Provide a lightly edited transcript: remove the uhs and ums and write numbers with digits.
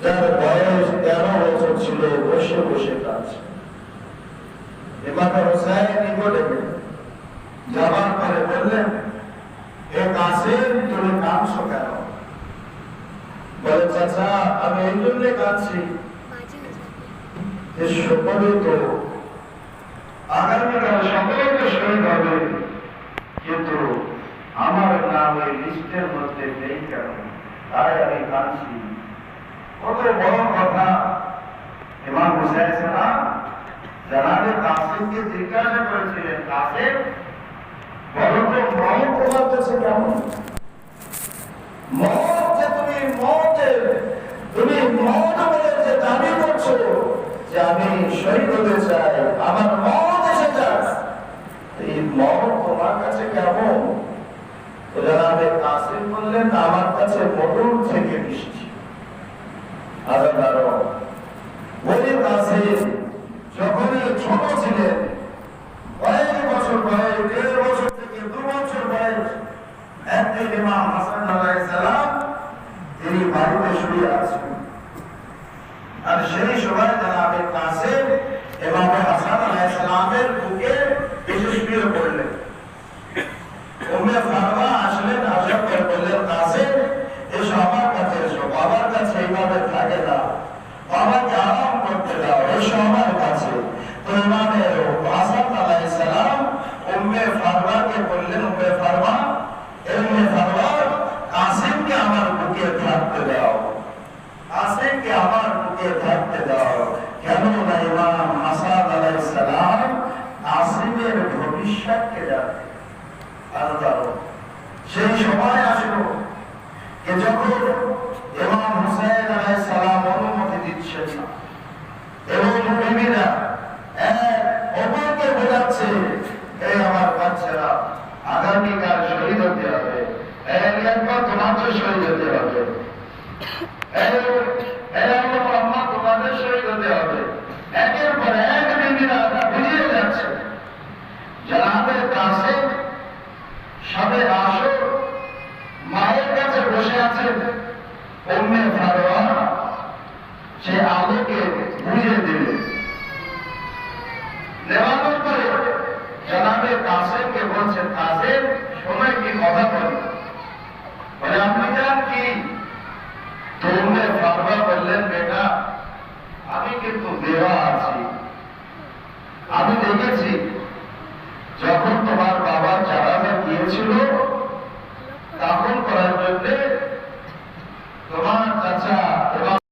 যার বয়স 13 বছর ছিল, বসে বসে কাঁদছে। ইমাম হুসাইন নিকটে গেলেন, যাবার পরে বললেন, এ কাসেম, তুমি কাঁদছো কেন? বলে, চাচা, আমি এই জন্য কাঁদছি যে সকলে তো আগামীকাল সকলে তো শহীদ হবে, কিন্তু আমার নাম ওই লিস্টের মধ্যে নেই কেন, তাই আমি কাঁদছি। কত বড় কথা! ইমাম হুসাইন সাহেব জনাবে কাসেমকে জিজ্ঞাসা করেছিলেন, কাসেম, বলো তো মত তোমার কাছে কেমন? মত যে তুমি মত বলে যে দাবি করছো যে আমি শহীদ হতে চাই, আমার মত এসে যায়, এই মত তোমার কাছে কেমন? জনাবে কাসেম বললেন, আমার কাছে মধুর থেকে মিষ্টি। ওই কাসেম যখনই ছোট ছিলেন, কয়েক বছর বয়স, 1.5 বছর থেকে 2 বছর বয়স, একদিন ইমাম হাসান আলাইহিস সালাম তিনি বাড়িতে শুয়ে আছেন, আর সেই সময় জনাবে কাসেম ইমাম হাসান আলাইহিস সালামের বুকে এসে শুয়ে পড়লেন। উম্মে ফারমা আসলেন, আসার পর বললেন, কাসেম, এসো আমার কাছে, এসো, বাবার কাছে এইভাবে থাকে না, বাবাকে আরাম করতে দাও, এসো আমার কাছে। তো ইমাম হাসান আলাইহিস সালাম উম্মে ফারমাকে বললেন, উম্মে ফারমা, কাসেমকে আমার বুকে থাকতে দাও, কাসেমকে আমার বুকে থাকতে দাও। কেন না ইমাম হাসান আলাইহিস সালাম কাসেমের ভবিষ্যৎকে জানেন। সেই সময় আসলো যে যখন ইমাম হুসাইন আলাইহিস সালাম অনুমতি দিচ্ছেন না, এবং বিবিরা অপরকে বোঝাচ্ছে, এই আমার বাচ্চারা, আগামীকাল শহীদ হতে হবে, একবার তোমাদের শহীদ হতে হবে, তোমাদের শহীদ হতে হবে। একের পর এক বিবিরা বুঝিয়ে যাচ্ছে। জনাবে কাসেম সবে আসর মায়ের কাছে বসে আছেন, উম্মে ফারওয়া সে আলোকে বুঝিয়ে দিলেন। নেওয়ানোর পরে জনাবে কাসেমকে বলছেন, কাসেম, সময় কি কথা বলি? বলে, আপনি জান কি? তো উম্মে ফারওয়া বললেন, বেটা, আমি কিন্তু দেওয়া আছি, আমি দেখেছি